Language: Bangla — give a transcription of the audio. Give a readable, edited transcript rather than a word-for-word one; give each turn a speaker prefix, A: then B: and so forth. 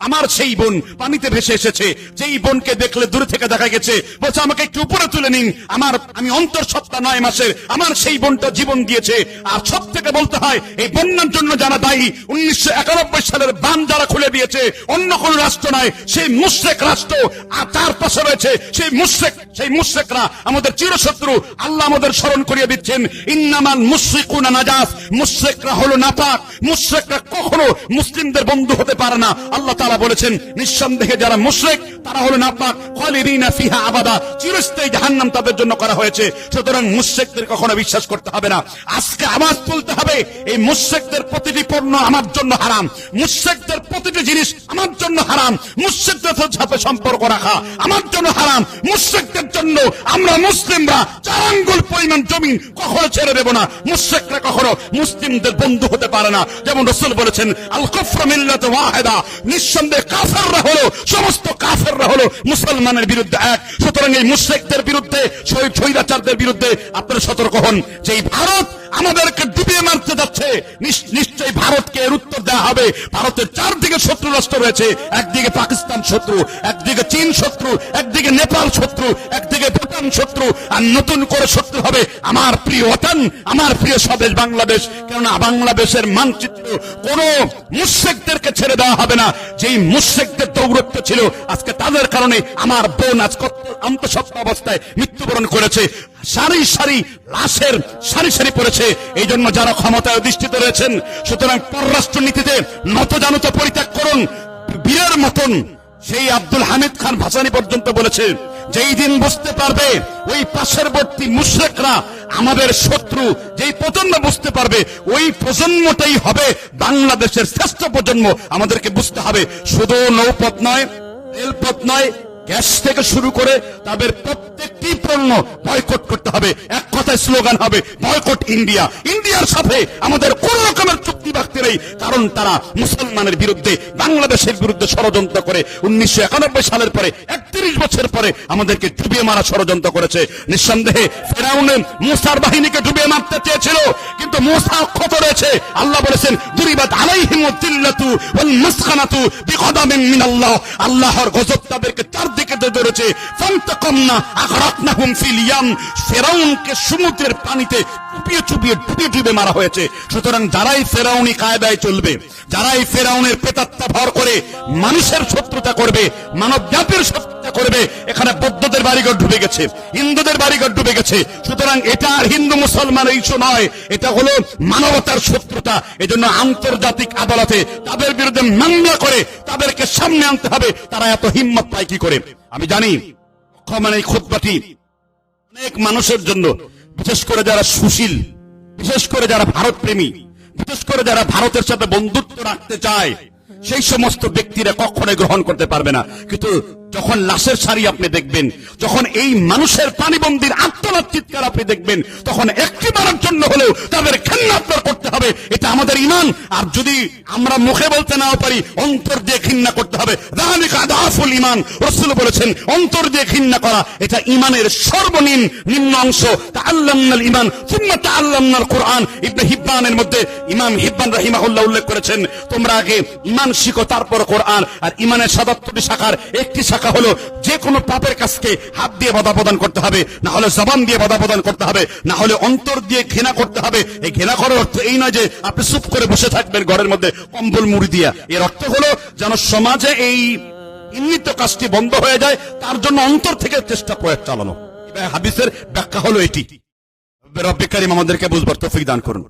A: আমার সেই বোন পানিতে ভেসে এসেছে, যেই বোনকে দেখলে দূরে থেকে দেখা গেছে, বলছে আমাকে একটু উপরে তুলে নিন, আমি অন্তঃসত্ত্বা 9 মাসের, আমার সেই বোনটা জীবন দিয়েছে। আর সব থেকে বলতে হয় এই বন্যার জন্য যারা দায়ী, 1991 সালের বাঁধ যারা খুলে দিয়েছে, অন্য কোন রাষ্ট্র নয়, সেই মুশরিক রাষ্ট্র। আর তার পাশে রয়েছে সেই মুশরিকরা আমাদের চিরশত্রু। আল্লাহ আমাদের স্মরণ করিয়ে দিচ্ছেন, ইন্নামাল মুশরিকুনা নাজাস, মুশরিকরা হলো নাপাক, মুশরিকরা কখনো মুসলিমদের বন্ধু হতে পারে না। আল্লাহ তাআলা বলেছেন নিঃসন্দেহে যারা মুশরিক তারা হলো নাপাক, খালিদিনা ফিহা আবাদা, চিরস্থায়ী জাহান্নাম তাদের জন্য করা হয়েছে। সুতরাং মুশরিকদের কখনো বিশ্বাস করতে হবে না। আজকে আওয়াজ তুলতে হবে, এই মুশরিকদের প্রতিটি পণ্য আমার জন্য হারাম, মুশরিকদের প্রতিটি জিনিস আমার জন্য হারাম, মুশরিকদের সাথে সম্পর্ক রাখা আমার জন্য হারাম। মুশরিকদের জন্য আমরা মুসলিমরা 4 আঙ্গুল পরিমাণ জমি কখনো ছেড়ে দেব না। মুশরিকরা কখনো মুসলিমদের বন্ধু হতে পারে না। যেমন রাসূল বলেছেন আল কুফরু মিল্লাতুন ওয়াহিদা, নিঃসন্দেহে কাফেররা হলো, সমস্ত কাফেররা হলো মুসলমানের বিরুদ্ধে এক। সুতরাং এই মুশরিকদের বিরুদ্ধে, স্বৈরাচারদের বিরুদ্ধে আপনারা সতর্ক হন। যে ভারত আমাদেরকে ডুবিয়ে মারতে যাচ্ছে, নিশ্চয়ই ভারতকে এর উত্তর দেওয়া হবে। ভারতের 4 দিকে শত্রু রাষ্ট্র রয়েছে, একদিকে পাকিস্তান শত্রু, একদিকে চীন শত্রু, একদিকে নেপাল শত্রু, একদিকে ভুটান শত্রু, আর নতুন করে শত্রু হবে আমার প্রিয় ওয়াতান, আমার প্রিয় স্বদেশ বাংলাদেশ। কেননা বাংলাদেশের মানচিত্র কোন মুশরিকদেরকে ছেড়ে দেওয়া হবে না। যেই মুশরিকদের দৌরত্ব ছিল, আজকে তাদের কারণে আমার বোন আজ অন্তঃসত্ত্বা অবস্থায় মৃত্যুবরণ করেছে, সারি সারি লাশের সারি সারি পড়েছে। এই জন্য যারা ক্ষমতায় অধিষ্ঠিত রয়েছেন, সুতরাং পররাষ্ট্র নীতিতে নতজানুতা পরিত্যাগ করুন। বীরের মতন সেই আব্দুল হামিদ খান ভাসানী পর্যন্ত বলেছে, যেই দিন বুঝতে পারবে ওই পার্শ্ববর্তী মুশরিকরা আমাদের শত্রু, যেই প্রজন্ম বুঝতে পারবে ওই প্রজন্মটাই হবে বাংলাদেশের শ্রেষ্ঠ প্রজন্ম। আমাদেরকে বুঝতে হবে শুধু নৌপথ নয়, রেলপথ নয়, গ্যাস থেকে শুরু করে তাদের প্রত্যেকটি পণ্য বয়কট করতে হবে। এক কথায় স্লোগান হবে বয়কট ইন্ডিয়া। ইন্ডিয়ার সাথে আমাদের কোন রকমের চুক্তি বাঁধতে নেই, কারণ তারা মুসলমানের বিরুদ্ধে, বাংলাদেশের বিরুদ্ধে ষড়যন্ত্র করে 1991 সালের পরে 31 বছর পরে আমাদেরকে ডুবিয়ে মারা ষড়যন্ত্র করেছে। নিঃসন্দেহে ফেরাউন মুসার বাহিনীকে ডুবিয়ে মারতে চেয়েছিল, কিন্তু মুসা অক্ষত রয়েছে। আল্লাহ বলেছেন দুরিবাত আলাইহিমুদ দিল্লাতু ওয়াল মাসখানাতু বিগদামিন মিনাল্লাহ, আল্লাহর গজব তাদেরকে চারদিকে ধরেছে। ফান্তাকামনা আগরাকনাহুম ফিল ইয়াম, ফেরাউনকে সমুদ্রের পানিতে ডুবিয়ে মারা হয়েছে। সুতরাং যারাই ফেরাউনি কায়দায় চলবে, যারাই ফেরাউনের প্রেতাত্মা ভর করে মানুষের শত্রুতা করবে, মানব জাতির শত্রুতা করবে, এখানে বৌদ্ধদের বাড়িঘর ডুবে গেছে, হিন্দুদের বাড়িঘর ডুবে গেছে। সুতরাং এটা আর হিন্দু মুসলমান ইস্যু নয়, এটা হলো মানবতার শত্রুতা। এজন্য আন্তর্জাতিক আদালতে তাদের বিরুদ্ধে মামলা করে তাদেরকে সামনে আনতে হবে। তারা এত হিম্মত পায় কি করে? আমি জানি মানে খুতবাটি অনেক মানুষের জন্য, বিশেষ করে যারা সুশীল, বিশেষ করে যারা ভারত প্রেমী, বিশেষ করে যারা ভারতের সাথে বন্ধুত্ব রাখতে চায়, সেই সমস্ত ব্যক্তিরা কখনোই গ্রহণ করতে পারবে না। কিন্তু যখন লাশের সারি আপনি দেখবেন, যখন এই মানুষের পানিবন্দির আত্মনাদ চিৎকার আপনি দেখবেন, তখন একটিবারের জন্য হলেও তাদের ঘৃণা আপনার করতে হবে। এটা আমাদের ঈমান। আর যদি আমরা মুখে বলতে নাও পারি, অন্তর দিয়ে ঘৃণা করতে হবে। যালিকা আদাফুল ঈমান, রাসূল বলেছেন অন্তর দিয়ে ঘৃণা করা এটা ঈমানের সর্বনিম্ন অংশ। তাআল্লামনাল ঈমান সুম্মা তাআল্লামনাল কুরআন, ইবনে হিব্বানের মধ্যে ইমাম হিব্বান রাহিমাহুল্লাহ উল্লেখ করেছেন, তোমরা আগে ঈমান শিখো তারপর কোরআন। আর ঈমানের ৭৭টি শাখার একটি শাখা হলো যে কোনো পাপের কাজকে হাত দিয়ে বাধা প্রদান করতে হবে, না হলে জবান দিয়ে বাধা প্রদান করতে হবে, না হলে অন্তর দিয়ে ঘৃণা করতে হবে। এই ঘৃণা করার অর্থ এই নয় যে আপনি চুপ করে বসে থাকবেন ঘরের মধ্যে কম্বল মুড়ি দিয়া। এর অর্থ হলো যেন সমাজে এই ঘৃণিত কাজটি বন্ধ হয়ে যায়, তার জন্য অন্তর থেকে চেষ্টা প্রয়াস চালানো। হাদিসের ব্যাখ্যা হলো এটি। রব্বে কারীম আমাদেরকে বুঝবার তৌফিক দান করুন।